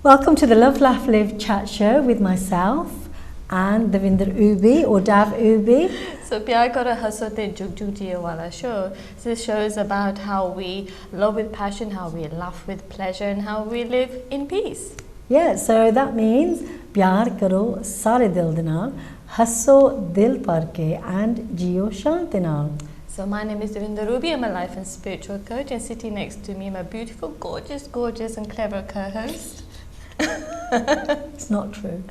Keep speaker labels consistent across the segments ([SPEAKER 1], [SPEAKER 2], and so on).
[SPEAKER 1] Welcome to the Love, Laugh, Live chat show with myself and Davinder Ubi or Dav Ubi.
[SPEAKER 2] So Pyar Karo Haso Te Jug Jug Jiye Wala show. So this show is about how we love with passion, how we laugh with pleasure, and how we live in peace.
[SPEAKER 1] Yeah, so that means Pyar Karo Sare Dil de naal, Hasso Dil Par ke and Jiyo Shanti naal.
[SPEAKER 2] So my name is Davinder Ruby. I'm a life and spiritual coach, and sitting next to me, my beautiful, gorgeous and clever co-host.
[SPEAKER 1] It's not true.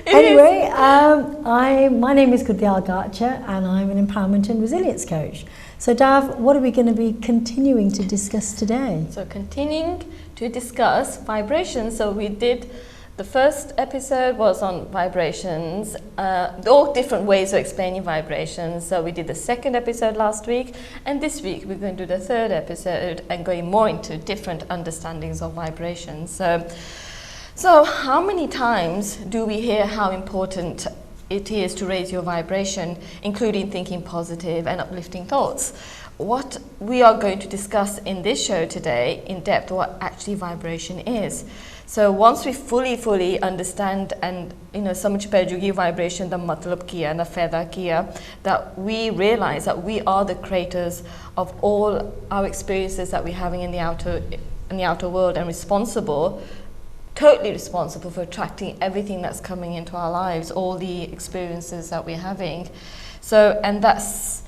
[SPEAKER 1] Anyway, my name is Kudyal Garcha and I'm an empowerment and resilience coach. So Dav, what are we going to be continuing to discuss today?
[SPEAKER 2] So continuing to discuss vibrations. So we did, the first episode was on vibrations, all different ways of explaining vibrations. So we did the second episode last week, and this week we're going to do the third episode and going more into different understandings of vibrations. So how many times do we hear how important it is to raise your vibration, including thinking positive and uplifting thoughts? What we are going to discuss in this show today in depth, what actually vibration is. So once we fully understand and samajh pajugi vibration da matlab kiya na faida kiya, that we realize that we are the creators of all our experiences that we're having in the outer world, and totally responsible for attracting everything that's coming into our lives, all the experiences that we're having. So, and that's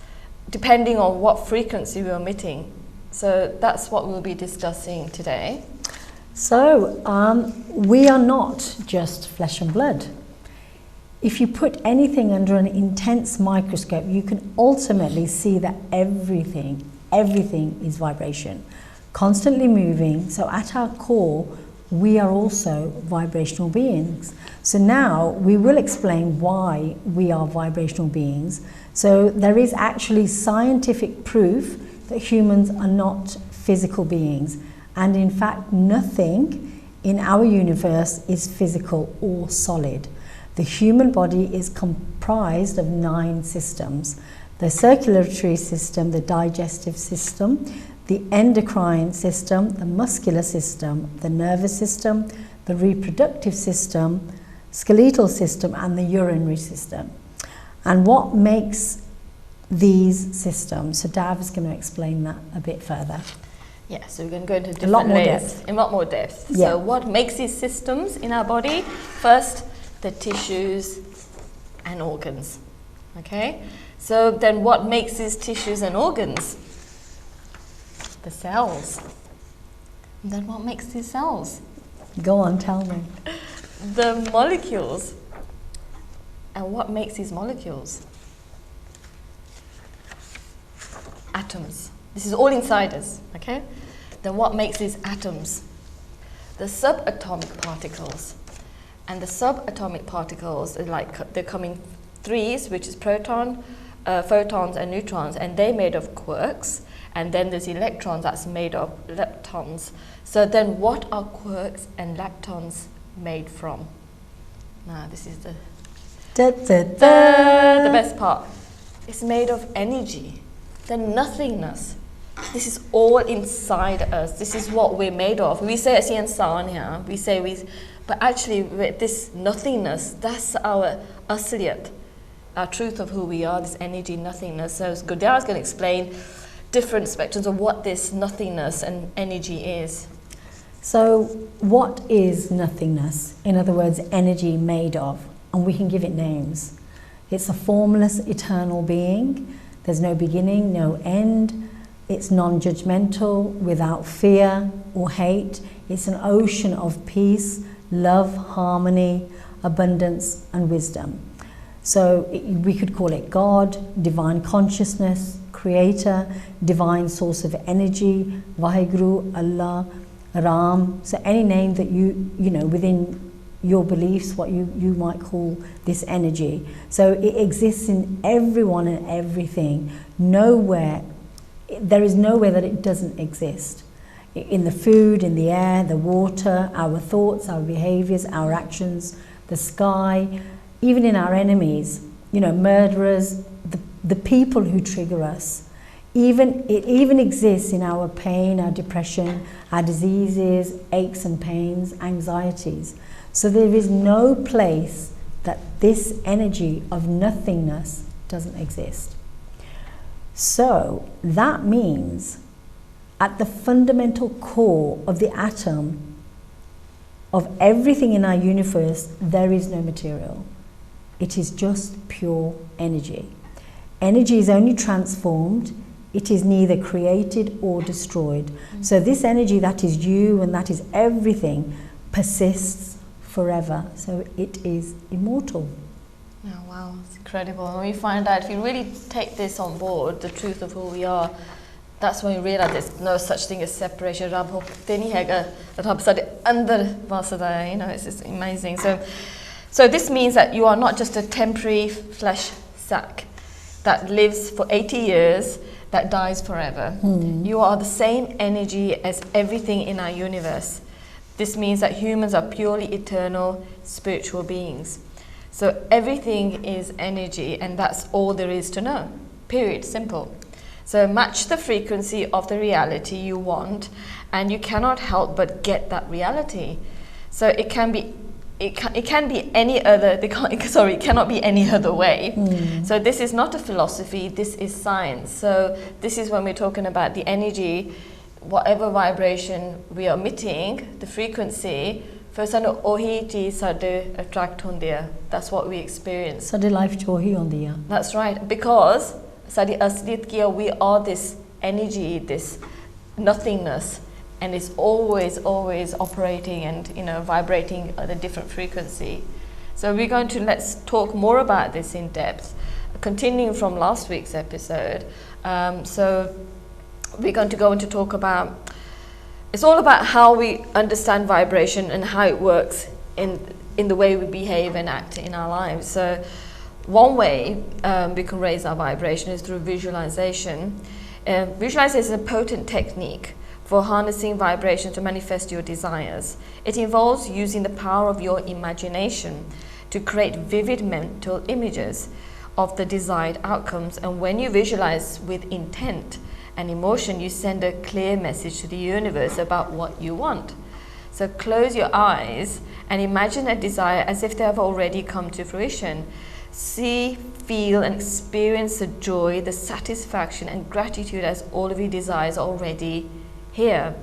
[SPEAKER 2] depending on what frequency we're emitting. So that's what we'll be discussing today.
[SPEAKER 1] So we are not just flesh and blood. If you put anything under an intense microscope, you can ultimately see that everything is vibration, constantly moving. So at our core, we are also vibrational beings. So now we will explain why we are vibrational beings. So there is actually scientific proof that humans are not physical beings. And in fact, nothing in our universe is physical or solid. The human body is comprised of 9 systems: the circulatory system, the digestive system, the endocrine system, the muscular system, the nervous system, the reproductive system, skeletal system, and the urinary system. And what makes these systems? So Dav is going to explain that a bit further.
[SPEAKER 2] Yeah, so we're going to go into different layers, in a lot more depth. Yeah. So what makes these systems in our body? First, the tissues and organs. Okay? So then what makes these tissues and organs? The cells. And then what makes these cells?
[SPEAKER 1] Go on, tell me.
[SPEAKER 2] The molecules. And what makes these molecules? Atoms. This is all inside us, okay? Then what makes these atoms? The subatomic particles. And the subatomic particles are they come in threes, which is photons and neutrons, and they're made of quarks. And then there's electrons that's made of leptons. So then what are quarks and leptons made from? Now this is the best part. It's made of energy, the nothingness. This is all inside us. This is what we're made of. We say as insan here, but actually with this nothingness, that's our asliyat, our truth of who we are, this energy nothingness. So Gudyal is going to explain different spectrums of what this nothingness and energy is.
[SPEAKER 1] So what is nothingness? In other words, energy made of, and we can give it names. It's a formless, eternal being. There's no beginning, no end. It's non-judgmental, without fear or hate. It's an ocean of peace, love, harmony, abundance, and wisdom. So we could call it God, divine consciousness, creator, divine source of energy, Vaheguru, Allah, Ram. So any name that you within your beliefs, what you might call this energy. So it exists in everyone and everything. There is nowhere that it doesn't exist. In the food, in the air, the water, our thoughts, our behaviors, our actions, the sky, even in our enemies, murderers, the people who trigger us. It even exists in our pain, our depression, our diseases, aches and pains, anxieties. So there is no place that this energy of nothingness doesn't exist. So that means at the fundamental core of the atom of everything in our universe, there is no material. It is just pure energy. Energy is only transformed. It is neither created or destroyed. So this energy that is you and that is everything persists forever. So it is immortal.
[SPEAKER 2] Oh, wow, it's incredible. And we find out if you really take this on board, the truth of who we are, that's when we realize there's no such thing as separation. You know, it's just amazing. So this means that you are not just a temporary flesh sack that lives for 80 years, that dies forever. You are the same energy as everything in our universe. This means that humans are purely eternal spiritual beings. So everything is energy, and that's all there is to know. Period. Simple. So match the frequency of the reality you want, and you cannot help but get that reality. So it can be any other. It cannot be any other way. So this is not a philosophy. This is science. So this is when we're talking about the energy, whatever vibration we are emitting, the frequency. First, attract hundiya. That's what we experience.
[SPEAKER 1] Sade life chohi hundiya.
[SPEAKER 2] That's right. Because sadi aslit kiya, we are this energy, this nothingness. And it's always operating and vibrating at a different frequency. So let's talk more about this in depth, continuing from last week's episode. So we're going to go on to talk about, it's all about how we understand vibration and how it works in the way we behave and act in our lives. So one way we can raise our vibration is through visualization. Visualization is a potent technique for harnessing vibration to manifest your desires. It involves using the power of your imagination to create vivid mental images of the desired outcomes. And when you visualize with intent and emotion, you send a clear message to the universe about what you want. So close your eyes and imagine a desire as if they have already come to fruition. See, feel and experience the joy, the satisfaction and gratitude as all of your desires are already here.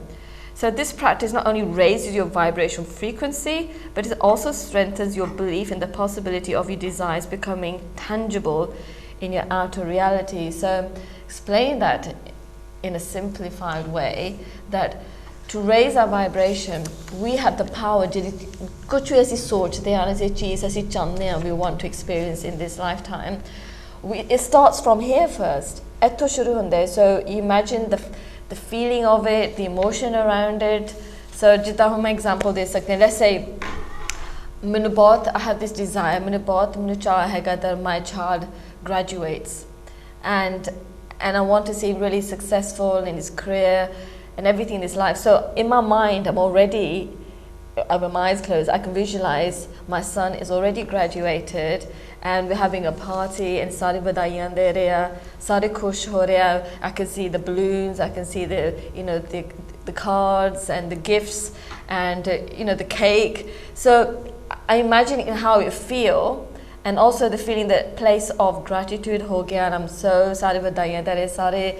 [SPEAKER 2] So this practice not only raises your vibration frequency, but it also strengthens your belief in the possibility of your desires becoming tangible in your outer reality. So explain that in a simplified way, that to raise our vibration, we have the power to we want to experience in this lifetime. It starts from here first. So you imagine the feeling of it, the emotion around it. So jita example let's say I have this desire, that my child graduates and I want to see him really successful in his career and everything in his life. So in my mind, I have my eyes closed, I can visualize my son is already graduated and we're having a party and sare badaiyan de rahe, sare khush ho rahe. I can see the balloons, I can see the cards and the gifts and the cake. So I imagine how it feel, and also the feeling, that place of gratitude ho gaya, and I'm so sare badaiyan de rahe, sare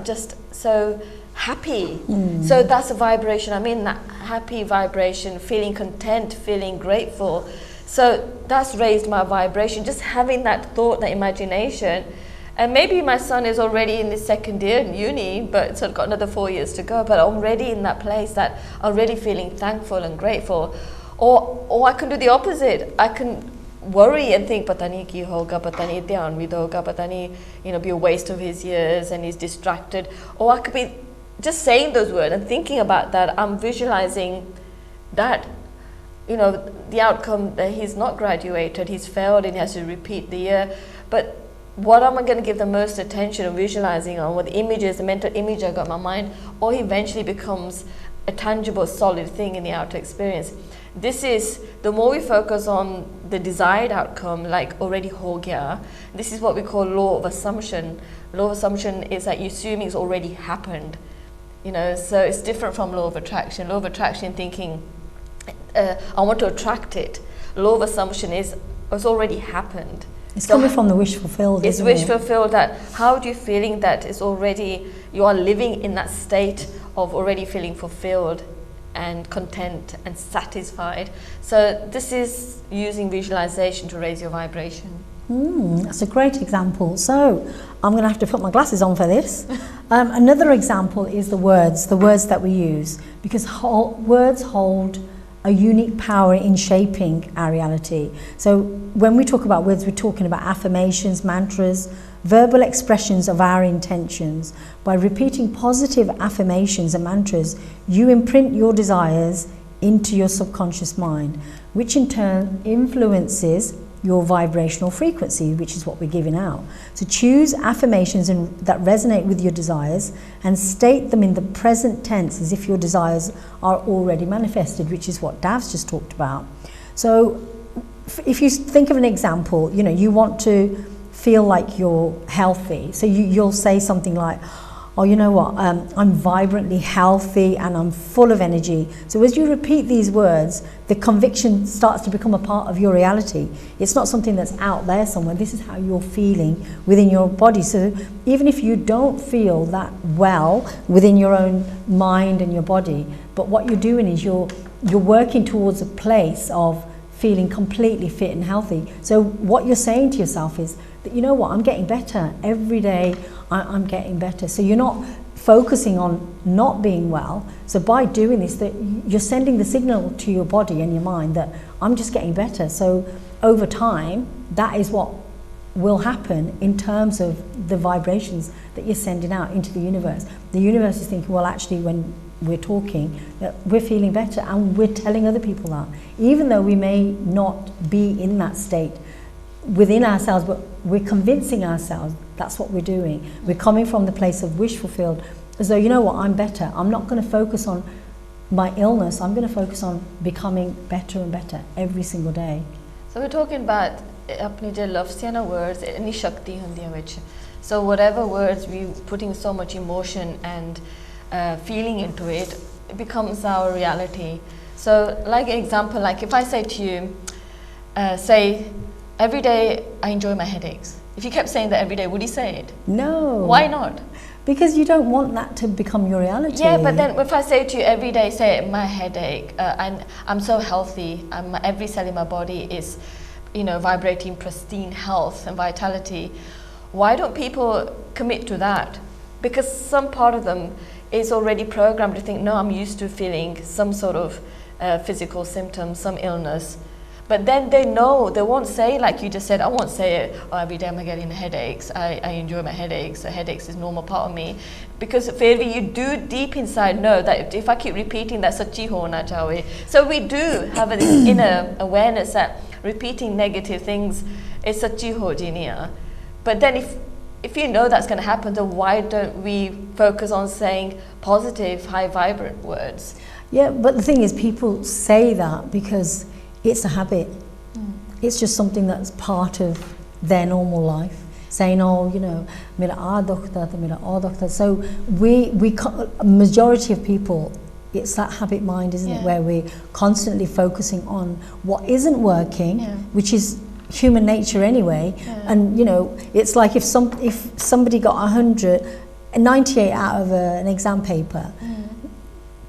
[SPEAKER 2] just so happy. So that's a vibration. I'm in that happy vibration, feeling content, feeling grateful. So that's raised my vibration, just having that thought, that imagination. And maybe my son is already in his second year in uni, but so I've got another 4 years to go, but I'm already in that place that I'm already feeling thankful and grateful. Or I can do the opposite. I can worry and think, pata nahi ki hoga, pata nahi dhyan vid hoga, pata nahi, be a waste of his years and he's distracted. Or I could be just saying those words and thinking about that. I'm visualizing that, the outcome, that he's not graduated, he's failed and he has to repeat the year. But what am I going to give the most attention and visualizing on? What the images, the mental image I got in my mind, or he eventually becomes a tangible, solid thing in the outer experience. This is, the more we focus on the desired outcome, like already ho gaya, this is what we call law of assumption. Law of assumption is that you assume it's already happened. So it's different from law of attraction. Law of attraction thinking, I want to attract it. Law of assumption is, it's already happened.
[SPEAKER 1] It's coming from the wish fulfilled.
[SPEAKER 2] It's wish fulfilled. That how do you feeling that it's already, you are living in that state of already feeling fulfilled and content and satisfied. So this is using visualization to raise your vibration.
[SPEAKER 1] That's a great example. So I'm going to have to put my glasses on for this. Another example is the words that we use, because words hold a unique power in shaping our reality. So when we talk about words, we're talking about affirmations, mantras, verbal expressions of our intentions. By repeating positive affirmations and mantras, you imprint your desires into your subconscious mind, which in turn influences your vibrational frequency, which is what we're giving out. So choose affirmations that resonate with your desires and state them in the present tense as if your desires are already manifested, which is what Dav's just talked about. So if you think of an example, you want to feel like you're healthy. So you'll say something like, oh, you know what, I'm vibrantly healthy and I'm full of energy. So as you repeat these words, the conviction starts to become a part of your reality. It's not something that's out there somewhere. This is how you're feeling within your body. So even if you don't feel that well within your own mind and your body, but what you're doing is you're working towards a place of feeling completely fit and healthy. So what you're saying to yourself is that, you know what, I'm getting better every day. I'm getting better. So you're not focusing on not being well. So by doing this, that you're sending the signal to your body and your mind that I'm just getting better. So over time, that is what will happen in terms of the vibrations that you're sending out into the universe. The universe is thinking, well, actually, when we're talking, that we're feeling better, and we're telling other people that, even though we may not be in that state within ourselves, but we're convincing ourselves that's what we're doing. We're coming from the place of wish fulfilled, as though, you know what, I'm better. I'm not going to focus on my illness. I'm going to focus on becoming better and better every single day.
[SPEAKER 2] So we're talking about apne je lafziana words, any shakti hundi which. So whatever words we putting so much emotion and feeling into it, it becomes our reality. So like an example, like if I say to you, say, every day I enjoy my headaches. If you kept saying that every day, would you say it?
[SPEAKER 1] No.
[SPEAKER 2] Why not?
[SPEAKER 1] Because you don't want that to become your reality.
[SPEAKER 2] Yeah, but then if I say to you every day, say my headache, I'm so healthy, every cell in my body is, vibrating pristine health and vitality. Why don't people commit to that? Because some part of them is already programmed to think, no, I'm used to feeling some sort of physical symptoms, some illness. But then they know, they won't say, like you just said, I won't say, oh, every day I'm getting headaches, I enjoy my headaches, so headaches is a normal part of me. Because Fairly, you do deep inside know that if I keep repeating that sachi hona chawe. So we do have this inner awareness that repeating negative things is sachi ho jinia. But then if you know that's going to happen, then why don't we focus on saying positive, high vibrant words?
[SPEAKER 1] Yeah, but the thing is, people say that because it's a habit. It's just something that's part of their normal life. Saying, oh, mera aa dokhta tha mera aa dokhta. So a majority of people, it's that habit mind, isn't it, where we're constantly focusing on what isn't working, which is human nature anyway. And it's like if somebody got 98 out of an exam paper,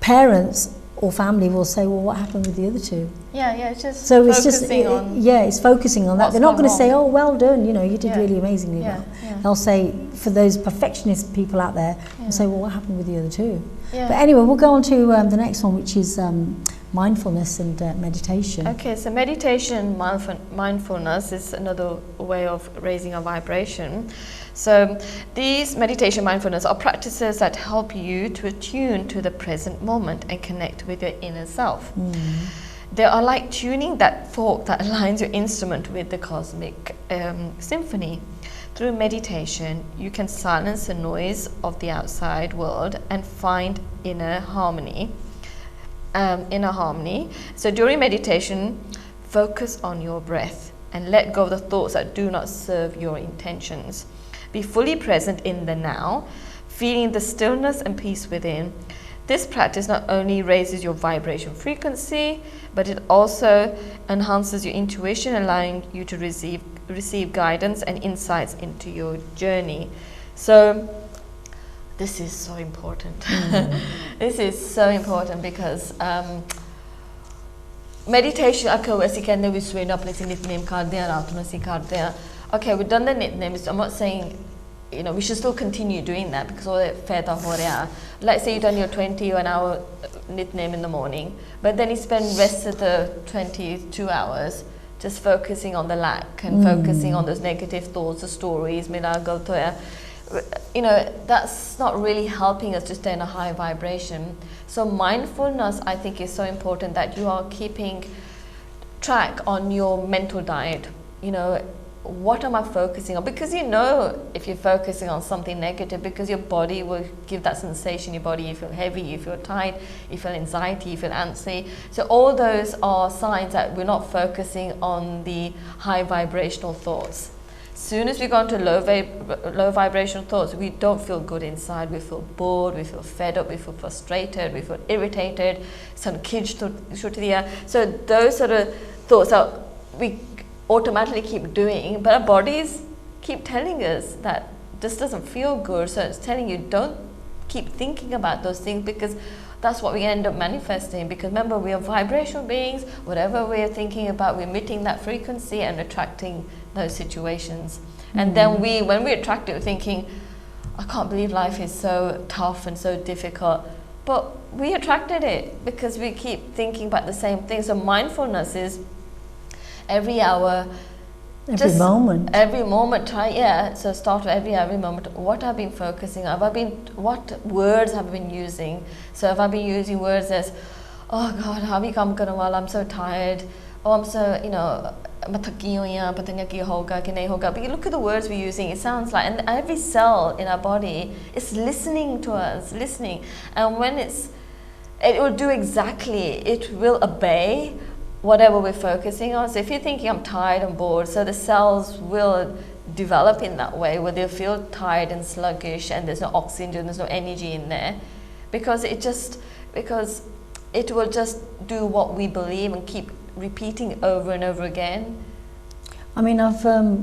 [SPEAKER 1] parents or family will say, well, what happened with the other two?
[SPEAKER 2] It's just focusing on.
[SPEAKER 1] It's focusing on that. They're not going to say, oh, well done, you did really amazingly well. They'll say, for those perfectionist people out there, they'll say, well, what happened with the other two? But anyway, we'll go on to the next one, which is mindfulness and meditation.
[SPEAKER 2] Okay, so meditation, mindfulness is another way of raising our vibration. So these meditation mindfulness are practices that help you to attune to the present moment and connect with your inner self. They are like tuning that fork that aligns your instrument with the cosmic symphony. Through meditation, you can silence the noise of the outside world and find inner harmony. inner harmony. So during meditation, focus on your breath and let go of the thoughts that do not serve your intentions. Be fully present in the now, feeling the stillness and peace within. This practice not only raises your vibration frequency, but it also enhances your intuition, allowing you to receive guidance and insights into your journey. So this is so important. This is so important because meditation, okay, we've done the nicknames. I'm not saying, we should still continue doing that because all that fed off. Let's say you've done your 21 hour nickname in the morning, but then you spend the rest of the 22 hours just focusing on the lack and focusing on those negative thoughts, the stories, that's not really helping us to stay in a high vibration. So mindfulness, I think, is so important, that you are keeping track on your mental diet. What am I focusing on? Because if you're focusing on something negative, because your body will give that sensation in your body. You feel heavy, you feel tight, you feel anxiety, you feel antsy. So all those are signs that we're not focusing on the high vibrational thoughts. Soon as we go into low vibrational thoughts, we don't feel good inside. We feel bored, we feel fed up, we feel frustrated, we feel irritated. So those sort of thoughts we automatically keep doing, but our bodies keep telling us that this doesn't feel good. So it's telling you, don't keep thinking about those things, because that's what we end up manifesting. Because remember, we are vibrational beings. Whatever we are thinking about, we're emitting that frequency and attracting those situations. And then when we attract it, we're thinking, I can't believe life is so tough and so difficult. But we attracted it because we keep thinking about the same thing. So mindfulness is every hour,
[SPEAKER 1] every moment,
[SPEAKER 2] so start with every moment. What have I been focusing on? What words have I been using? So have I been using words as, oh God, I'm so tired, I'm so, but you look at the words we're using, it sounds like, and every cell in our body is listening to us, and when it will do exactly, it will obey whatever we're focusing on. So if you're thinking, I'm tired, I'm bored, so the cells will develop in that way, where they'll feel tired and sluggish, and there's no oxygen, there's no energy in there, because it will just do what we believe and keep repeating over and over again.
[SPEAKER 1] I mean,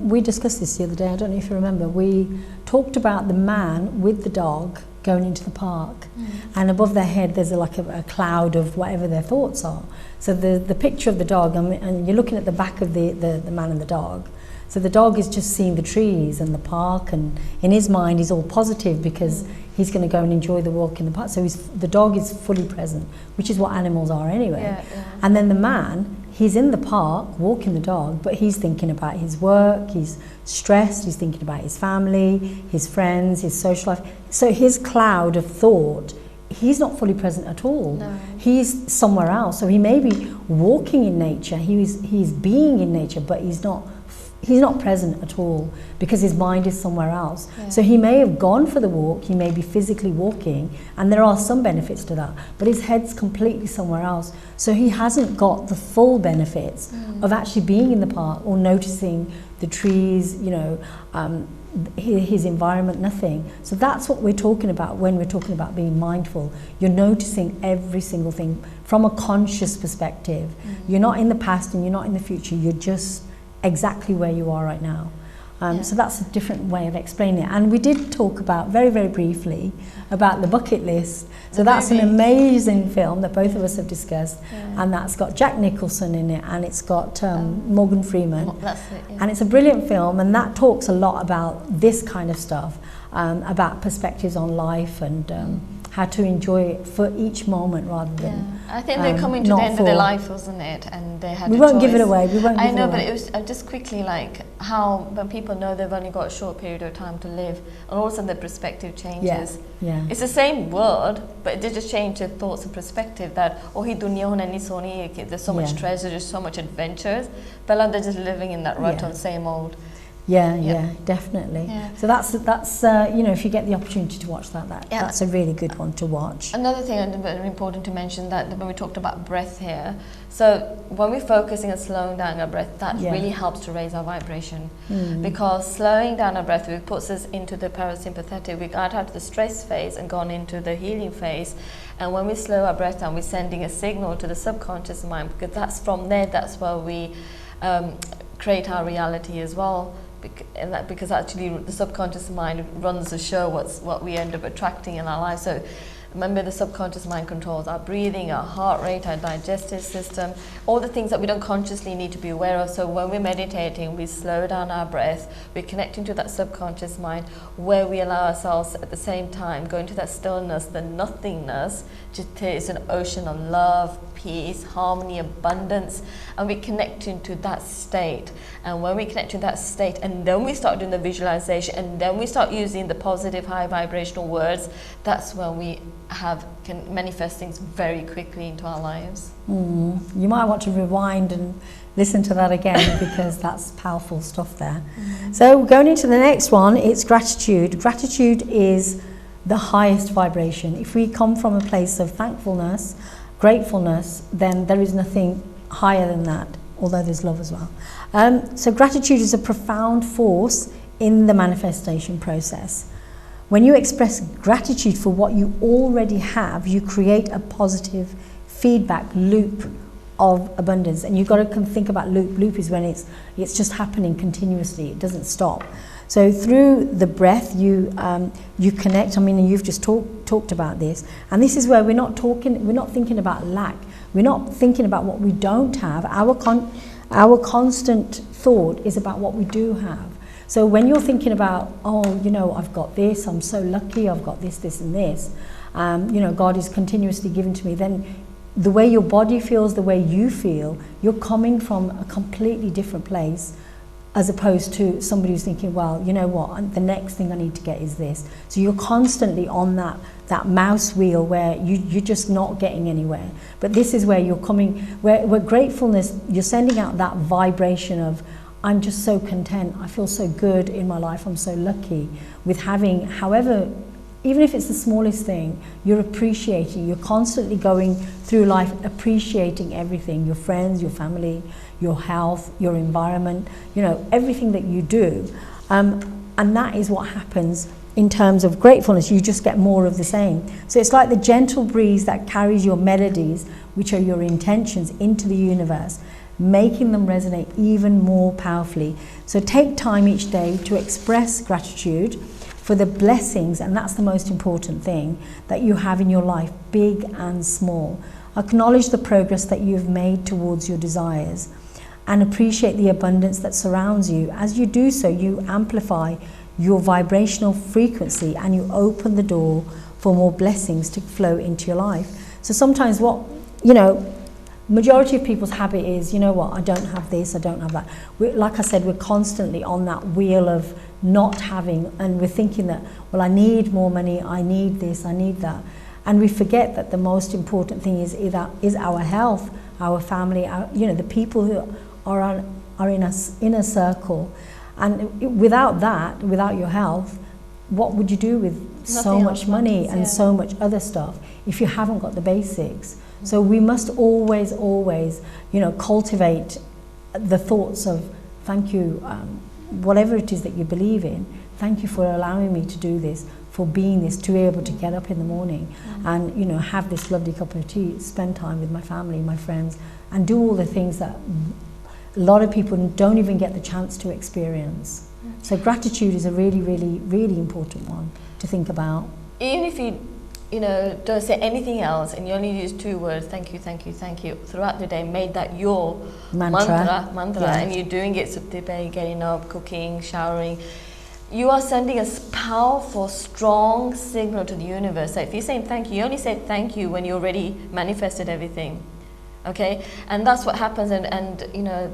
[SPEAKER 1] we discussed this the other day, I don't know if you remember. We talked about the man with the dog going into the park, and above their head there's a cloud of whatever their thoughts are. So the picture of the dog, and you're looking at the back of the man and the dog. So the dog is just seeing the trees and the park, and in his mind he's all positive because he's going to go and enjoy the walk in the park. So the dog is fully present, which is what animals are anyway.
[SPEAKER 2] Yeah.
[SPEAKER 1] And then the man, he's in the park walking the dog, but he's thinking about his work, he's stressed, he's thinking about his family, his friends, his social life. So his cloud of thought, he's not fully present at all.
[SPEAKER 2] No.
[SPEAKER 1] He's somewhere else. So he may be walking in nature, he's being in nature, but he's not present at all because his mind is somewhere else.
[SPEAKER 2] Yeah.
[SPEAKER 1] So he may have gone for the walk, he may be physically walking, and there are some benefits to that, but his head's completely somewhere else. So he hasn't got the full benefits of actually being in the park or noticing the trees, his environment, nothing. So that's what we're talking about when we're talking about being mindful. You're noticing every single thing from a conscious perspective. You're not in the past and you're not in the future, you're just exactly where you are right now. So that's a different way of explaining it. And we did talk about, very, very briefly, about The Bucket List. So that's an amazing film that both of us have discussed, and that's got Jack Nicholson in it, and it's got Morgan Freeman.
[SPEAKER 2] That's it, yeah.
[SPEAKER 1] And it's a brilliant film, and that talks a lot about this kind of stuff, about perspectives on life and how to enjoy it for each moment rather than.
[SPEAKER 2] I think they're coming to the end of their life, wasn't it? And they had.
[SPEAKER 1] We won't give it away. I know,
[SPEAKER 2] but it was just quickly like how when people know they've only got a short period of time to live, and all of a sudden their perspective changes.
[SPEAKER 1] Yeah.
[SPEAKER 2] It's the same word, but they just change their thoughts and perspective. That there's so much treasure, there's so much adventures, but they're just living in that rut of same old.
[SPEAKER 1] Yeah, definitely.
[SPEAKER 2] Yeah.
[SPEAKER 1] So that's you know, if you get the opportunity to watch that's a really good one to watch.
[SPEAKER 2] Another thing very important to mention, that when we talked about breath here, so when we're focusing on slowing down our breath, that really helps to raise our vibration, because slowing down our breath puts us into the parasympathetic. We got out of the stress phase and gone into the healing phase, and when we slow our breath down, we're sending a signal to the subconscious mind, because that's from there, that's where we create our reality as well. Because actually the subconscious mind runs the show, what we end up attracting in our life. So remember, the subconscious mind controls our breathing, our heart rate, our digestive system, all the things that we don't consciously need to be aware of. So when we're meditating, we slow down our breath, we're connecting to that subconscious mind, where we allow ourselves at the same time go into that stillness, the nothingness. It's an ocean of love, peace, harmony, abundance, and we connect into that state. And when we connect to that state, and then we start doing the visualization, and then we start using the positive high vibrational words, that's when we can manifest things very quickly into our lives.
[SPEAKER 1] You might want to rewind and listen to that again, because that's powerful stuff there. So going into the next one, it's gratitude. Gratitude is the highest vibration. If we come from a place of thankfulness, gratefulness, then there is nothing higher than that, although there's love as well. So gratitude is a profound force in the manifestation process. When you express gratitude for what you already have, you create a positive feedback loop of abundance. And you've got to think about loop. Loop is when it's just happening continuously. It doesn't stop. So through the breath, you connect. I mean, you've just talked about this, and this is where we're not thinking about lack. We're not thinking about what we don't have. Our constant thought is about what we do have. So when you're thinking about, oh, you know, I've got this, I'm so lucky, I've got this, this, and this. You know, God is continuously giving to me. Then the way your body feels, the way you feel, you're coming from a completely different place, as opposed to somebody who's thinking, well, you know what, the next thing I need to get is this. So you're constantly on that mouse wheel where you're just not getting anywhere. But this is where you're coming, where gratefulness, you're sending out that vibration of, I'm just so content, I feel so good in my life, I'm so lucky with having, however, even if it's the smallest thing, you're appreciating, you're constantly going through life appreciating everything, your friends, your family, your health, your environment, you know, everything that you do. And that is what happens in terms of gratefulness. You just get more of the same. So it's like the gentle breeze that carries your melodies, which are your intentions, into the universe, making them resonate even more powerfully. So take time each day to express gratitude for the blessings, and that's the most important thing, that you have in your life, big and small. Acknowledge the progress that you've made towards your desires and appreciate the abundance that surrounds you. As you do so, you amplify your vibrational frequency and you open the door for more blessings to flow into your life. So sometimes majority of people's habit is, you know what, I don't have this, I don't have that. Like I said, we're constantly on that wheel of not having, and we're thinking that, well, I need more money, I need this, I need that. And we forget that the most important thing is our health, our family, the people who are in our inner circle. And without that, without your health, what would you do with so much money and so much other stuff if you haven't got the basics? So we must always, cultivate the thoughts of, thank you, whatever it is that you believe in, thank you for allowing me to do this, for being this, to be able to get up in the morning and, have this lovely cup of tea, spend time with my family, my friends, and do all the things that a lot of people don't even get the chance to experience. So gratitude is a really, really, really important one to think about.
[SPEAKER 2] Even if you don't say anything else and you only use 2 words, thank you, thank you, thank you, throughout the day, made that your mantra, and you're doing it today, getting up, cooking, showering, you are sending a powerful, strong signal to the universe. So if you're saying thank you only say thank you when you already manifested everything. Okay? And that's what happens, and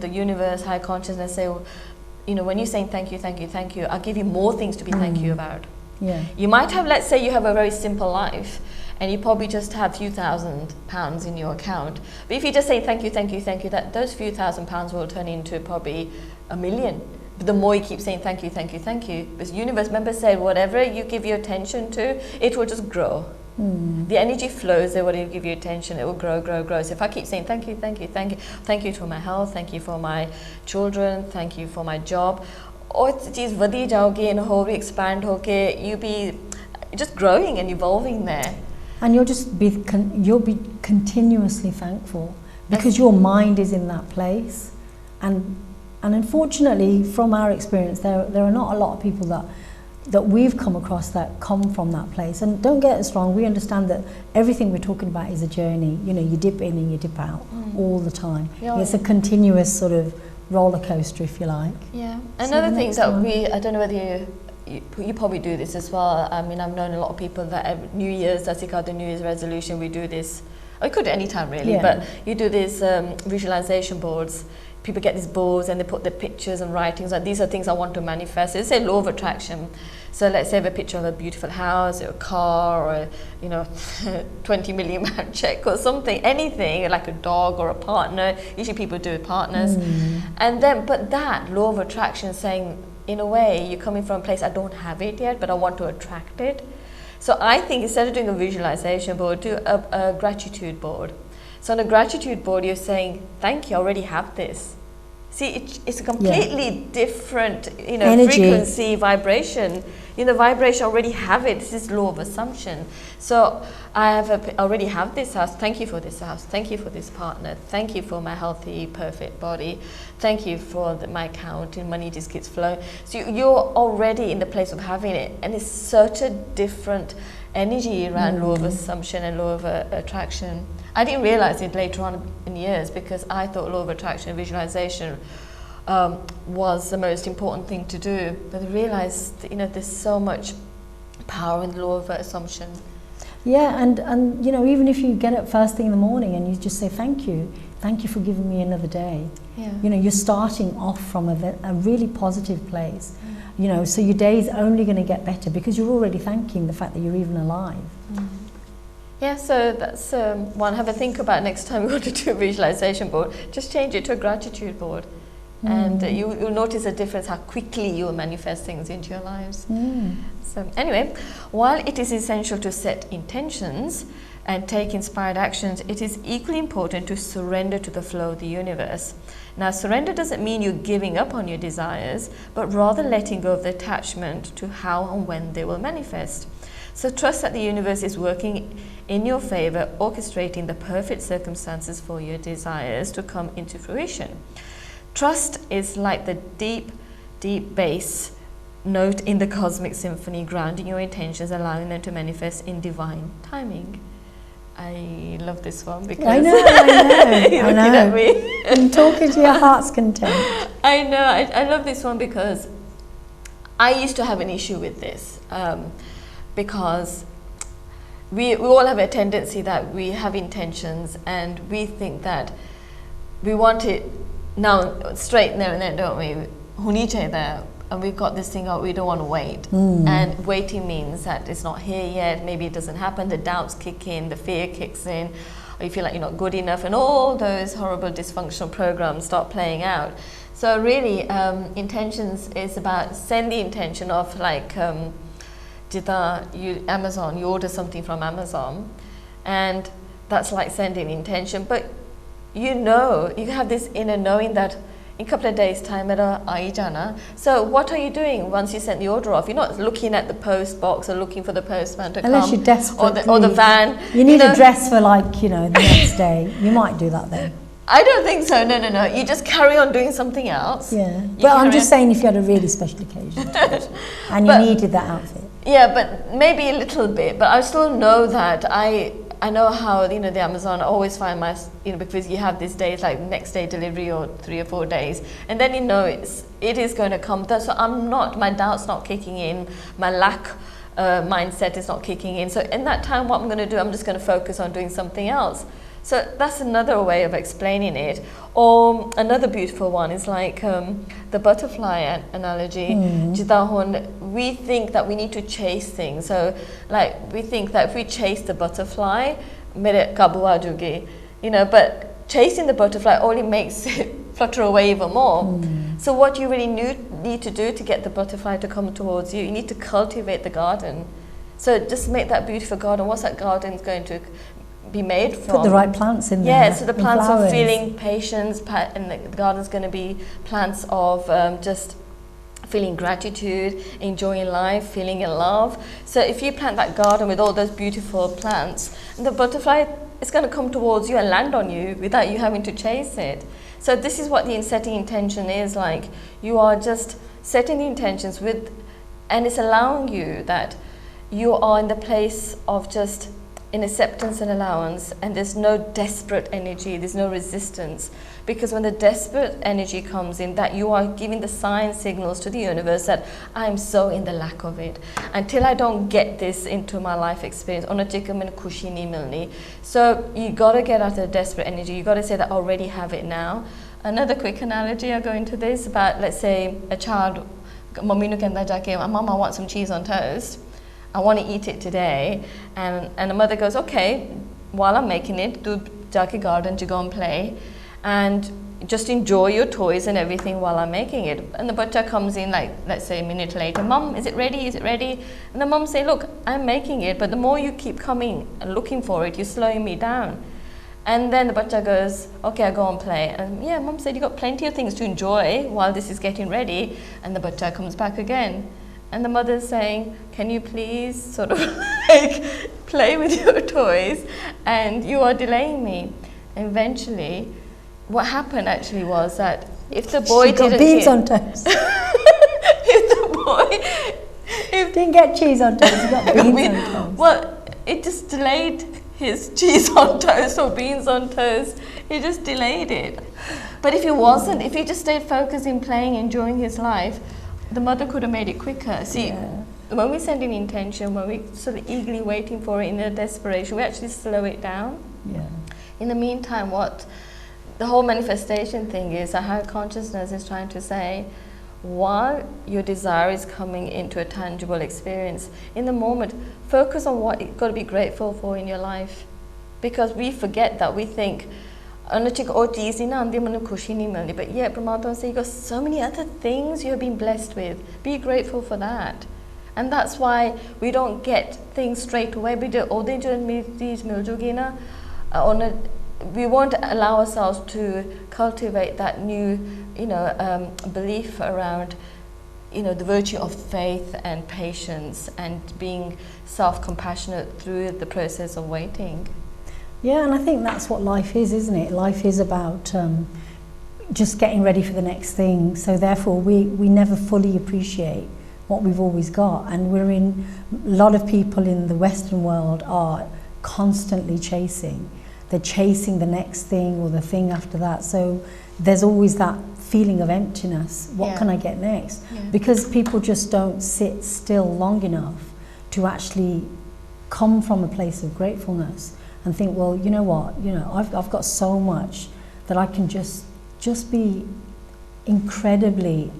[SPEAKER 2] the universe, high consciousness say, when you're saying thank you, thank you, thank you, I'll give you more things to be thank you about.
[SPEAKER 1] Yeah.
[SPEAKER 2] You might have, let's say you have a very simple life and you probably just have a few £1,000s in your account. But if you just say thank you, thank you, thank you, that those few £1,000s will turn into probably £1 million. the more you keep saying thank you, thank you, thank you, because universe, remember, said whatever you give your attention to, it will just grow. The energy flows there. Whatever you give your attention, it will grow, grow, grow. So if I keep saying thank you, thank you, thank you, thank you for my health, thank you for my children, thank you for my job, और चीज़ वधी जाओगी and whole expand होके, you be just growing and evolving there.
[SPEAKER 1] And you'll be continuously thankful because your mind is in that place. And unfortunately, from our experience, there are not a lot of people that we've come across that come from that place. And don't get us wrong, we understand that everything we're talking about is a journey. You know, you dip in and you dip out all the time. Yeah. It's a continuous sort of roller coaster, if you like.
[SPEAKER 2] Yeah. Another thing that I don't know whether you probably do this as well. I mean, I've known a lot of people that at New Year's, that's called the New Year's resolution, we do this. It could any time really, but you do these visualization boards. People get these boards and they put their pictures and writings, like these are things I want to manifest. It's a law of attraction. So let's say I have a picture of a beautiful house or a car or, you know, 20 million pound check or something, anything, like a dog or a partner. Usually people do with partners. And then, but that law of attraction is saying, in a way, you're coming from a place, I don't have it yet, but I want to attract it. So I think instead of doing a visualization board, do a gratitude board. So on a gratitude board, you're saying, thank you, I already have this. See, it's a completely different, you know, energy, frequency, vibration. You know, vibration, already have it. This is law of assumption. So I already have this house. Thank you for this house. Thank you for this partner. Thank you for my healthy, perfect body. Thank you for my account and money just keeps flowing. So you're already in the place of having it. And it's such a different energy around law of assumption and law of attraction. I didn't realize it later on in years because I thought law of attraction and visualization was the most important thing to do. But I realized, you know, there's so much power in the law of assumption.
[SPEAKER 1] Yeah, and you know, even if you get up first thing in the morning and you just say thank you for giving me another day. Yeah. You know, you're starting off from a really positive place. You know, so your day's only going to get better because you're already thanking the fact that you're even alive.
[SPEAKER 2] Yeah, so that's one. Have a think about next time you want to do a visualization board. Just change it to a gratitude board. And you'll notice a difference how quickly you'll manifest things into your lives. So anyway, while it is essential to set intentions and take inspired actions, it is equally important to surrender to the flow of the universe. Now, surrender doesn't mean you're giving up on your desires, but rather letting go of the attachment to how and when they will manifest. So trust that the universe is working in your favor, orchestrating the perfect circumstances for your desires to come into fruition. Trust is like the deep, deep bass note in the cosmic symphony, grounding your intentions, allowing them to manifest in divine timing. I love this one because
[SPEAKER 1] I know.
[SPEAKER 2] you're looking at me.
[SPEAKER 1] I'm talking to your heart's content.
[SPEAKER 2] I know. I love this one because I used to have an issue with this because we all have a tendency that we have intentions and we think that we want it now straight there and then, don't we? Huni chahiye. And we've got this thing, we don't want to wait. And waiting means that it's not here yet, maybe it doesn't happen, the doubts kick in, the fear kicks in, or you feel like you're not good enough, and all those horrible dysfunctional programs start playing out. So really, intentions is about send the intention of like, Amazon, you order something from Amazon, and that's like sending intention, but you know, you have this inner knowing that in a couple of days' time, so what are you doing once you send the order off? You're not looking at the post box or looking for the postman to
[SPEAKER 1] Unless
[SPEAKER 2] come.
[SPEAKER 1] You're desperate.
[SPEAKER 2] Or the van.
[SPEAKER 1] You need a dress for like, you know, the next day. You might do that then.
[SPEAKER 2] I don't think so. No. You just carry on doing something else.
[SPEAKER 1] Yeah. But I'm just saying if you had a really special occasion and you needed that outfit.
[SPEAKER 2] Yeah, but maybe a little bit. But I still know that I know how, you know, the Amazon, I always find because you have these days like next day delivery or 3 or 4 days, and then you know it is going to come. So my doubt's not kicking in, my lack mindset is not kicking in. So in that time, what I'm going to do, I'm just going to focus on doing something else. So that's another way of explaining it. Or another beautiful one is like the butterfly analogy. We think that we need to chase things. So like we think that if we chase the butterfly, mere kabu aa jaoge, you know, but chasing the butterfly only makes it flutter away even more. So what you really need to do to get the butterfly to come towards you, you need to cultivate the garden. So just make that beautiful garden. What's that garden going to be made from?
[SPEAKER 1] Put the right plants in there.
[SPEAKER 2] Yeah, so the plants are feeling patience, and the garden's going to be plants of just feeling gratitude, enjoying life, feeling in love. So if you plant that garden with all those beautiful plants, the butterfly is going to come towards you and land on you without you having to chase it. So this is what the setting intention is like. You are just setting the intentions with, and it's allowing you that you are in the place of just in acceptance and allowance, and there's no desperate energy, there's no resistance. Because when the desperate energy comes in, that you are giving the sign signals to the universe that I'm so in the lack of it. Until I don't get this into my life experience, so you got to get out of the desperate energy. You got to say that I already have it now. Another quick analogy, I'll go into this about, let's say, a child, Mom, I want some cheese on toast. I want to eat it today, and the mother goes, okay, while I'm making it, do jake garden to go and play, and just enjoy your toys and everything while I'm making it. And the butcher comes in, like, let's say a minute later, Mum, is it ready? Is it ready? And the mum say, look, I'm making it, but the more you keep coming and looking for it, you're slowing me down. And then the butcher goes, okay, I'll go and play. And yeah, Mum said, you got plenty of things to enjoy while this is getting ready. And the butcher comes back again. And the mother's saying, can you please sort of like play with your toys, and you are delaying me. And eventually, what happened actually was that if the boy
[SPEAKER 1] got beans on toast.
[SPEAKER 2] If
[SPEAKER 1] didn't get cheese on toast, he got beans on toast.
[SPEAKER 2] Well, it just delayed his cheese on toast or beans on toast. He just delayed it. But if he just stayed focused in playing, enjoying his life, the mother could have made it quicker. See, when we send an intention, when we sort of eagerly waiting for it in a desperation, we actually slow it down.
[SPEAKER 1] Yeah.
[SPEAKER 2] In the meantime, what the whole manifestation thing is, a higher consciousness is trying to say, while your desire is coming into a tangible experience, in the moment, focus on what you've got to be grateful for in your life. Because we forget that. We think, but yeah, Paramatma says, you've got so many other things you have been blessed with. Be grateful for that. And that's why we don't get things straight away. We won't allow ourselves to cultivate that new, belief around, the virtue of faith and patience and being self-compassionate through the process of waiting.
[SPEAKER 1] Yeah, and I think that's what life is, isn't it? Life is about just getting ready for the next thing. So therefore, we never fully appreciate what we've always got. And a lot of people in the Western world are constantly chasing. They're chasing the next thing or the thing after that. So there's always that feeling of emptiness. What can I get next? Yeah. Because people just don't sit still long enough to actually come from a place of gratefulness and think, well, you know what, I've got so much that I can just be incredibly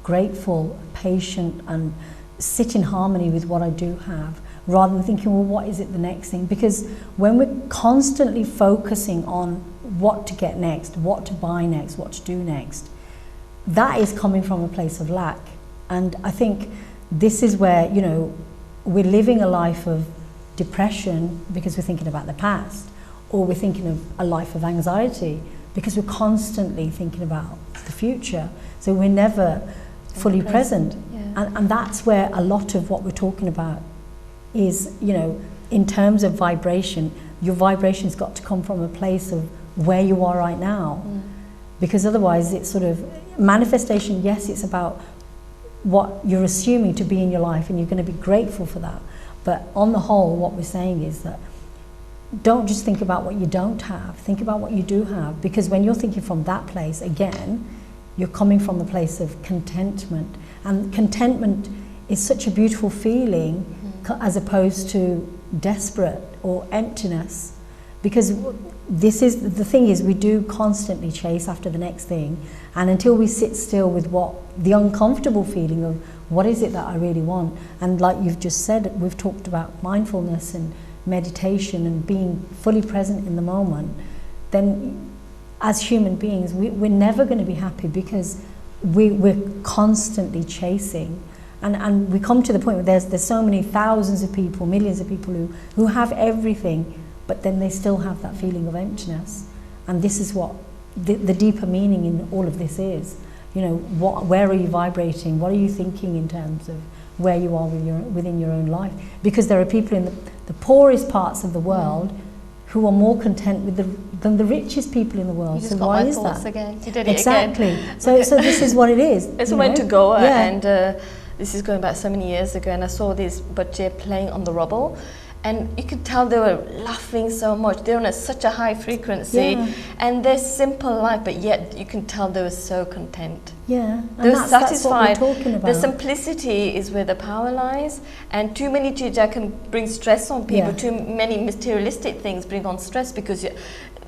[SPEAKER 1] grateful, patient, and sit in harmony with what I do have, rather than thinking, well, what is it the next thing? Because when we're constantly focusing on what to get next, what to buy next, what to do next, that is coming from a place of lack. And I think this is where, we're living a life of depression because we're thinking about the past, or we're thinking of a life of anxiety because we're constantly thinking about the future. So we're never fully present. Yeah. And that's where a lot of what we're talking about is, in terms of vibration, your vibration's got to come from a place of where you are right now. Because otherwise it's sort of manifestation. Yes, it's about what you're assuming to be in your life, and you're going to be grateful for that. But on the whole, what we're saying is that don't just think about what you don't have, think about what you do have. Because when you're thinking from that place, again, you're coming from the place of contentment. And contentment is such a beautiful feeling, as opposed to desperate or emptiness. Because the thing is, we do constantly chase after the next thing. And until we sit still with the uncomfortable feeling of, what is it that I really want? And like you've just said, we've talked about mindfulness and meditation and being fully present in the moment. Then as human beings, we're never going to be happy because we're constantly chasing. And we come to the point where there's so many thousands of people, millions of people who have everything, but then they still have that feeling of emptiness. And this is what the deeper meaning in all of this is. You know, where are you vibrating? What are you thinking in terms of where you are within your own life? Because there are people in the poorest parts of the world who are more content than the richest people in the world.
[SPEAKER 2] You just
[SPEAKER 1] so
[SPEAKER 2] got
[SPEAKER 1] why
[SPEAKER 2] my
[SPEAKER 1] is
[SPEAKER 2] thoughts
[SPEAKER 1] that?
[SPEAKER 2] again. You did it
[SPEAKER 1] exactly.
[SPEAKER 2] again.
[SPEAKER 1] So this is what it is.
[SPEAKER 2] It's a went to Goa,
[SPEAKER 1] Yeah.
[SPEAKER 2] and this is going back so many years ago, and I saw these bache playing on the rubble, and you could tell they were laughing so much. They're on such a high frequency,
[SPEAKER 1] Yeah.
[SPEAKER 2] and they're simple life, but yet you can tell they were so content.
[SPEAKER 1] Yeah,
[SPEAKER 2] They're
[SPEAKER 1] and that's
[SPEAKER 2] satisfied.
[SPEAKER 1] what we're talking about.
[SPEAKER 2] The simplicity is where the power lies, and too many chija can bring stress on people.
[SPEAKER 1] Yeah.
[SPEAKER 2] Too many materialistic things bring on stress because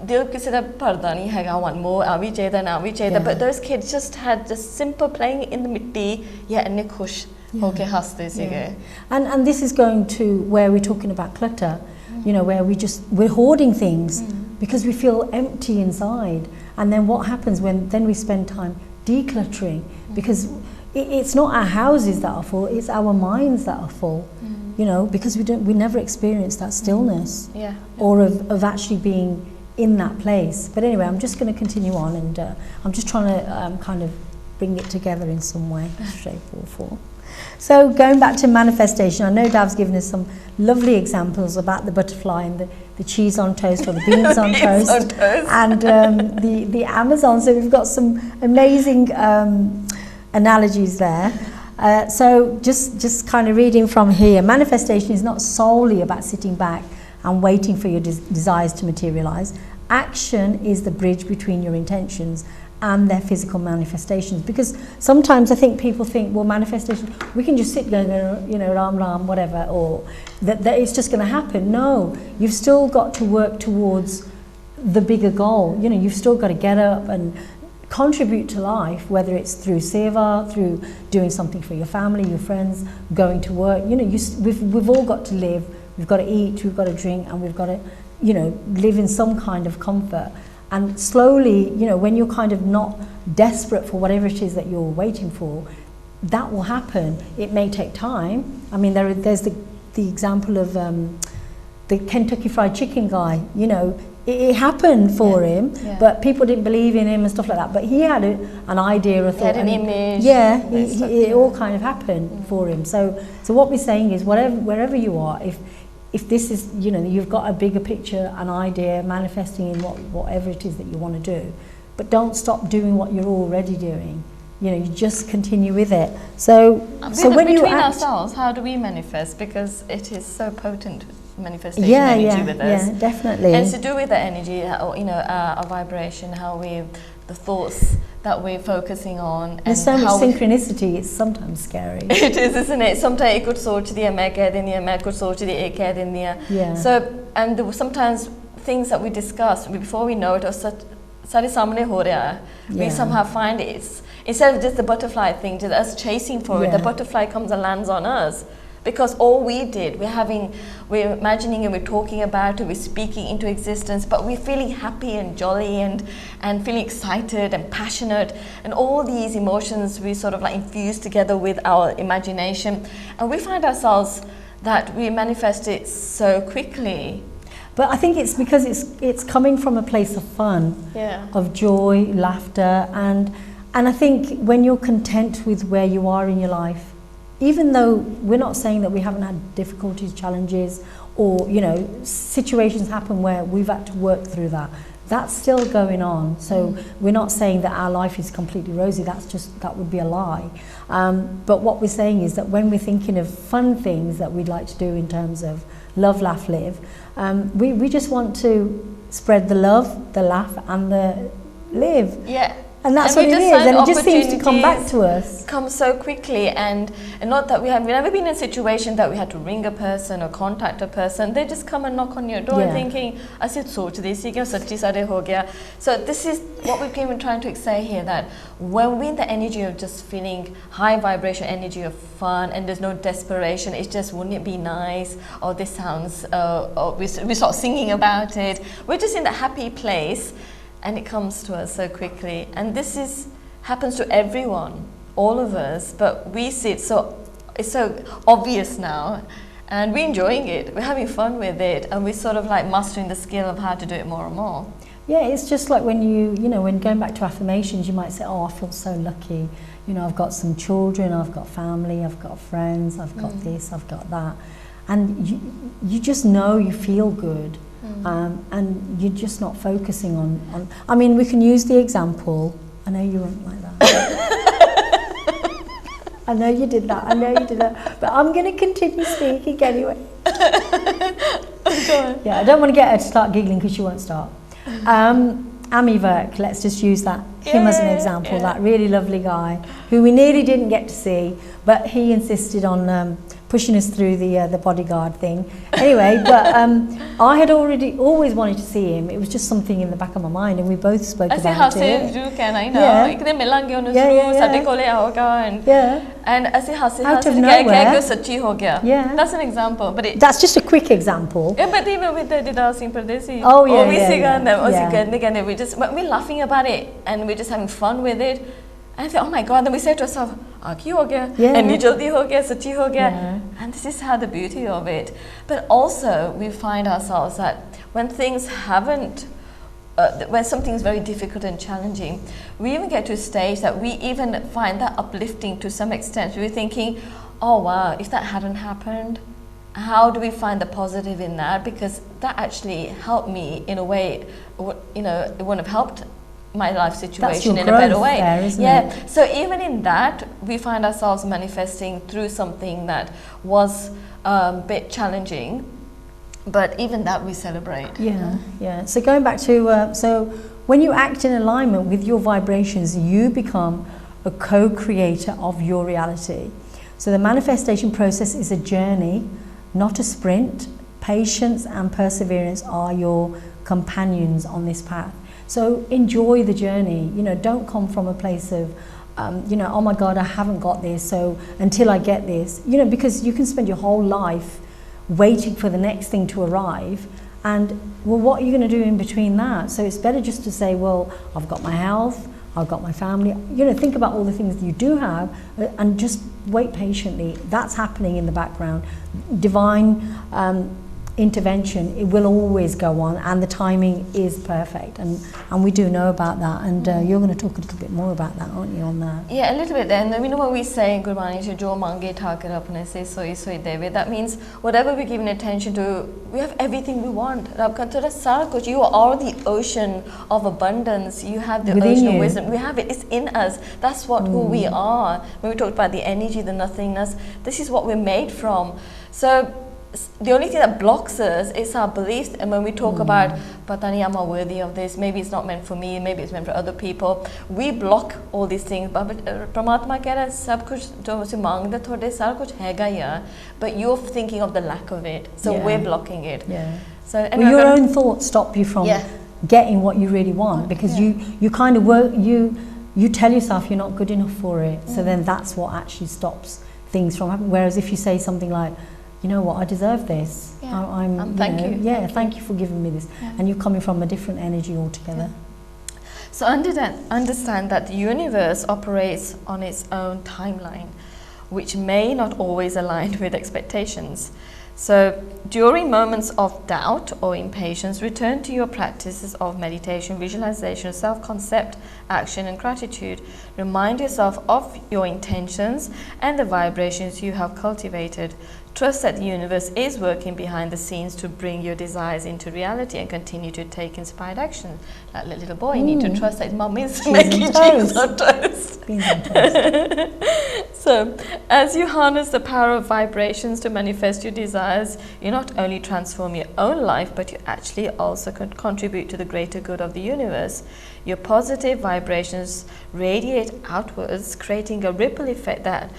[SPEAKER 2] they'll consider pardani hai, I want more, avi cheda,
[SPEAKER 1] Yeah.
[SPEAKER 2] but those kids just had just simple playing in the mitti, yet and khush hoke haste sige.
[SPEAKER 1] And this is going to where we're talking about clutter, you know, where we're hoarding things because we feel empty inside. And then what happens then we spend time decluttering, because it's not our houses that are full, it's our minds that are full, you know, because we never experience that stillness or of actually being in that place. But anyway, I'm just going to continue on, and I'm just trying to kind of bring it together in some way, shape or form. So going back to manifestation, I know Dav's given us some lovely examples about the butterfly and the cheese on toast or the beans on toast, and the Amazon. So we've got some amazing analogies there. So just kind of reading from here, manifestation is not solely about sitting back and waiting for your desires to materialize. Action is the bridge between your intentions and their physical manifestations. Because sometimes I think people think, well, manifestation, we can just sit there, you know, ram ram, whatever, or that it's just going to happen. No, you've still got to work towards the bigger goal. You know, you've still got to get up and contribute to life, whether it's through seva, through doing something for your family, your friends, going to work. You know, we've all got to live. We've got to eat, we've got to drink, and we've got to, you know, live in some kind of comfort. And slowly, you know, when you're kind of not desperate for whatever it is that you're waiting for, that will happen. It may take time. I mean, there's the example of the Kentucky Fried Chicken guy. You know, it happened for him, but people didn't believe in him and stuff like that. But he had an idea, a thought,
[SPEAKER 2] he had an image.
[SPEAKER 1] Yeah, it all kind of happened for him. So what we're saying is, wherever you are, if this is, you know, you've got a bigger picture, an idea, manifesting in whatever it is that you want to do, but don't stop doing what you're already doing. You know, you just continue with it. So when you
[SPEAKER 2] between
[SPEAKER 1] act,
[SPEAKER 2] ourselves, how do we manifest? Because it is so potent, manifestation energy with us.
[SPEAKER 1] Yeah, definitely.
[SPEAKER 2] And it's to do with the energy, or, you know, our vibration, the thoughts that we're focusing on.
[SPEAKER 1] There's so much synchronicity, it's sometimes scary.
[SPEAKER 2] It is, isn't it? Sometimes it could soch diya, main keh diya, main could soch diya, ek keh diya.
[SPEAKER 1] Yeah.
[SPEAKER 2] So, and sometimes things that we discuss, before we know it, are sare samne ho raha hai. We somehow find it's, instead of just the butterfly thing, just us chasing for it, the butterfly comes and lands on us. Because all we did, we're imagining and we're talking about it, we're speaking into existence, but we're feeling happy and jolly and feeling excited and passionate, and all these emotions we sort of like infuse together with our imagination, and we find ourselves that we manifest it so quickly.
[SPEAKER 1] But I think it's because it's coming from a place of fun, of joy, laughter, and I think when you're content with where you are in your life, even though we're not saying that we haven't had difficulties, challenges, or, you know, situations happen where we've had to work through that, that's still going on. So we're not saying that our life is completely rosy. That would be a lie. But what we're saying is that when we're thinking of fun things that we'd like to do in terms of love, laugh, live, we just want to spread the love, the laugh, and the live.
[SPEAKER 2] Yeah.
[SPEAKER 1] And that's what it is, and it just seems to come back to us.
[SPEAKER 2] Come so quickly, and not that we've never been in a situation that we had to ring a person or contact a person. They just come and knock on your door thinking, I said, so this So this is what we've been trying to say here, that when we're in the energy of just feeling high vibration energy of fun, and there's no desperation, it's just, wouldn't it be nice, or this sounds, or we start singing about it. We're just in that happy place. and it comes to us so quickly. And this happens to everyone, all of us, but we see it it's so obvious now, and we're enjoying it, we're having fun with it, and we're sort of like mastering the skill of how to do it more and more.
[SPEAKER 1] Yeah, it's just like when when going back to affirmations, you might say, oh, I feel so lucky. I've got some children, I've got family, I've got friends, I've got this, I've got that. And you just know you feel good. And you're just not focusing on. I mean, we can use the example. I know you weren't like that. I know you did that. I know you did that. But I'm going to continue speaking anyway. Yeah, I don't want to get her to start giggling because she won't start. Ami Verk, let's just use him as an example, that really lovely guy who we nearly didn't get to see, but he insisted on pushing us through the bodyguard thing. Anyway, but I had always wanted to see him. It was just something in the back of my mind, and we both spoke about it.
[SPEAKER 2] I know. And
[SPEAKER 1] out of nowhere.
[SPEAKER 2] That's an example, but
[SPEAKER 1] that's just a quick example.
[SPEAKER 2] Yeah, but even with the Didasi Pradesi, we're laughing about it, and we're just having fun with it. And I thought, oh my God, then we said to ourselves, Aki ho gaya, and jaldi ho gaya, sachi ho gaya. And this is how the beauty of it. But also, we find ourselves that when things when something is very difficult and challenging, we even get to a stage that we even find that uplifting to some extent. We're thinking, oh wow, if that hadn't happened, how do we find the positive in that? Because that actually helped me in a way, it wouldn't have helped my life situation in a better way.
[SPEAKER 1] There, isn't it?
[SPEAKER 2] So even in that, we find ourselves manifesting through something that was a bit challenging, but even that we celebrate.
[SPEAKER 1] Yeah. So going back to so when you act in alignment with your vibrations, you become a co-creator of your reality. So the manifestation process is a journey, not a sprint. Patience and perseverance are your companions on this path. So enjoy the journey. Don't come from a place of, oh my God, I haven't got this, so until I get this, because you can spend your whole life waiting for the next thing to arrive, and well, what are you going to do in between that? So it's better just to say, well, I've got my health, I've got my family, think about all the things that you do have, and just wait patiently. That's happening in the background. Divine intervention, it will always go on, and the timing is perfect, and we do know about that, and you're going to talk a little bit more about that, aren't you, on that?
[SPEAKER 2] Yeah, a little bit. And what we say in Gurbani, jo mange thakar apne se soi soi deve, that means whatever we're giving attention to, we have everything we want. You are the ocean of abundance, you have the
[SPEAKER 1] within
[SPEAKER 2] ocean
[SPEAKER 1] you.
[SPEAKER 2] of wisdom, we have it, it's in us. That's who we are. When we talked about the energy, the nothingness, this is what we're made from. So the only thing that blocks us is our beliefs. And when we talk about, Patani, am I worthy of this? Maybe it's not meant for me, maybe it's meant for other people. We block all these things. But Paramatma keh raha hai, sab kuch jo usse mangda thode sara kuch hega hi hai, but you're thinking of the lack of it. So we're blocking it. So
[SPEAKER 1] your own thoughts stop you from getting what you really want, because you kind of work, you tell yourself you're not good enough for it. So then that's what actually stops things from happening. Whereas if you say something like, you know what, I deserve this.
[SPEAKER 2] Thank you.
[SPEAKER 1] Thank you for giving me this. And you're coming from a different energy altogether.
[SPEAKER 2] So understand that the universe operates on its own timeline, which may not always align with expectations. So during moments of doubt or impatience, return to your practices of meditation, visualization, self-concept, action and gratitude. Remind yourself of your intentions and the vibrations you have cultivated. Trust that the universe is working behind the scenes to bring your desires into reality, and continue to take inspired action. That little boy, you need to trust that mum is making cheese on toast. So, as you harness the power of vibrations to manifest your desires, you not only transform your own life, but you actually also contribute to the greater good of the universe. Your positive vibrations radiate outwards, creating a ripple effect that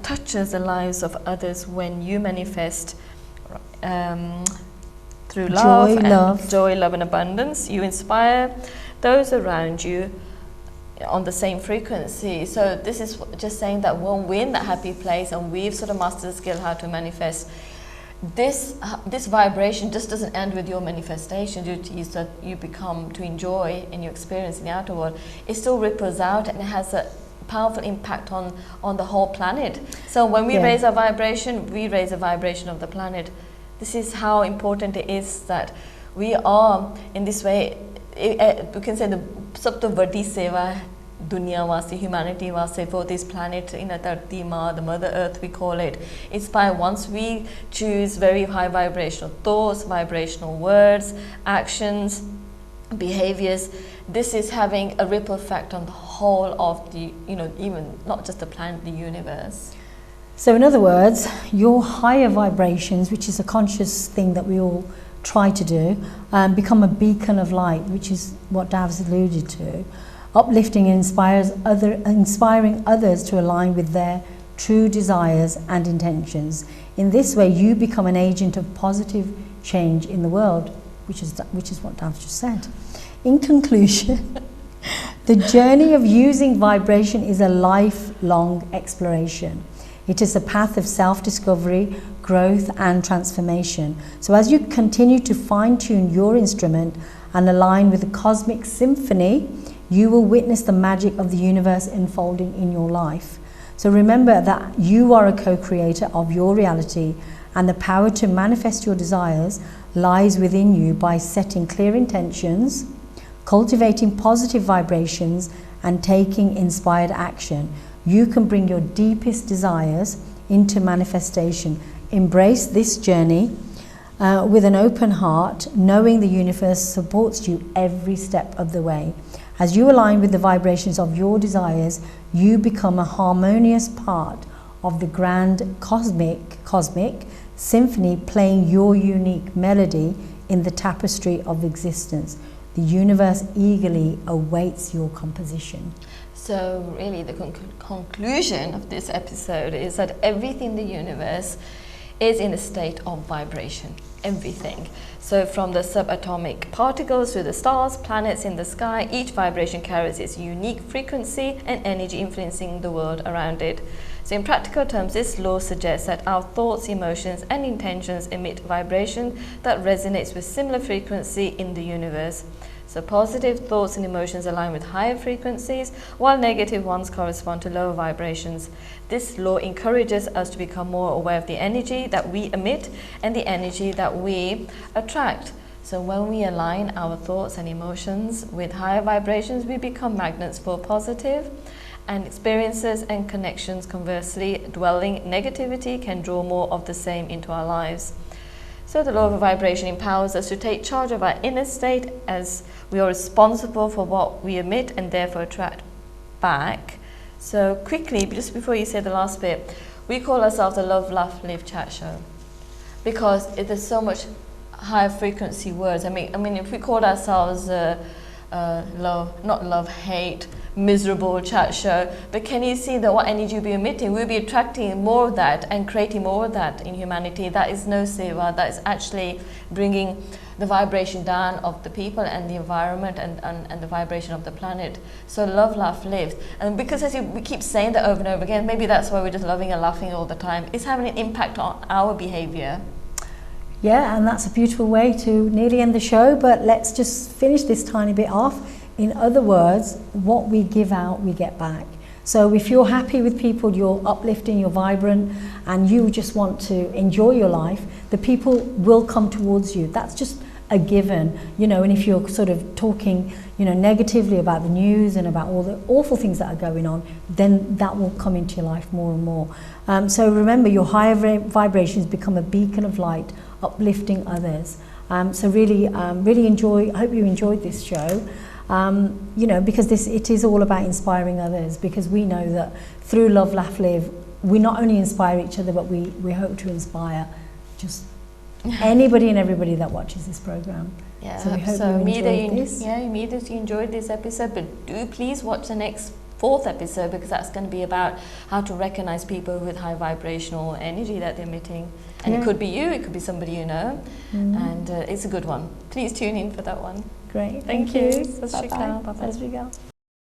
[SPEAKER 2] touches the lives of others when you manifest through joy, love and abundance. You inspire those around you on the same frequency. So this is just saying that when we're in that happy place and we've sort of mastered the skill how to manifest, this vibration just doesn't end with your manifestation duties that you become to enjoy in your experience in the outer world. It still ripples out, and it has a powerful impact on the whole planet. So when we raise our vibration, we raise the vibration of the planet. This is how important it is that we are in this way. We can say the sab to vadi seva dunya vaste, humanity vaste, for this planet, in a dharti ma, the mother earth we call it. It's by once we choose very high vibrational thoughts, vibrational words, actions, behaviors, this is having a ripple effect on the whole of the, even not just the planet, the universe.
[SPEAKER 1] So in other words, your higher vibrations, which is a conscious thing that we all try to do, become a beacon of light, which is what Dav's alluded to, uplifting and inspiring others to align with their true desires and intentions. In this way, you become an agent of positive change in the world, which is what Dav just said. In conclusion, the journey of using vibration is a lifelong exploration. It is a path of self-discovery, growth and transformation. So as you continue to fine-tune your instrument and align with the cosmic symphony, you will witness the magic of the universe unfolding in your life. So remember that you are a co-creator of your reality, and the power to manifest your desires lies within you by setting clear intentions, cultivating positive vibrations, and taking inspired action. You can bring your deepest desires into manifestation. Embrace this journey with an open heart, knowing the universe supports you every step of the way. As you align with the vibrations of your desires, you become a harmonious part of the grand cosmic symphony, playing your unique melody in the tapestry of existence. The universe eagerly awaits your composition.
[SPEAKER 2] So really the conclusion of this episode is that everything in the universe is in a state of vibration. Everything. So from the subatomic particles to the stars, planets in the sky, each vibration carries its unique frequency and energy influencing the world around it. So in practical terms, this law suggests that our thoughts, emotions and intentions emit vibration that resonates with similar frequency in the universe. So positive thoughts and emotions align with higher frequencies, while negative ones correspond to lower vibrations. This law encourages us to become more aware of the energy that we emit and the energy that we attract. So when we align our thoughts and emotions with higher vibrations, we become magnets for positive and experiences and connections. Conversely, dwelling negativity can draw more of the same into our lives. So the law of vibration empowers us to take charge of our inner state, as we are responsible for what we emit and therefore attract back. So quickly, just before you say the last bit, we call ourselves a Love, Laugh, Live chat show because there's so much higher frequency words. I mean, if we called ourselves love, hate, miserable chat show, but can you see that what energy we'll be emitting? We'll be attracting more of that and creating more of that in humanity. That is no seva, that is actually bringing the vibration down of the people and the environment and the vibration of the planet. So love, laugh, live. And because we keep saying that over and over again, maybe that's why we're just loving and laughing all the time. It's having an impact on our behavior.
[SPEAKER 1] Yeah, and that's a beautiful way to nearly end the show, but let's just finish this tiny bit off. In other words, what we give out, we get back. So if you're happy with people, you're uplifting, you're vibrant, and you just want to enjoy your life, the people will come towards you. That's just a given, and if you're sort of talking, negatively about the news and about all the awful things that are going on, then that will come into your life more and more. So remember, your higher vibrations become a beacon of light, uplifting others. So really enjoy, I hope you enjoyed this show. Because it is all about inspiring others, because we know that through Love, Laugh, Live, we not only inspire each other, but we hope to inspire just anybody and everybody that watches this program.
[SPEAKER 2] Yeah,
[SPEAKER 1] so we hope you enjoyed this.
[SPEAKER 2] Yeah, me that you enjoyed this episode, but do please watch the next 4th episode, because that's going to be about how to recognize people with high vibrational energy that they're emitting. And it could be you, it could be somebody you know, and it's a good one. Please tune in for that one.
[SPEAKER 1] Great.
[SPEAKER 2] Thank you.
[SPEAKER 1] Bye-bye.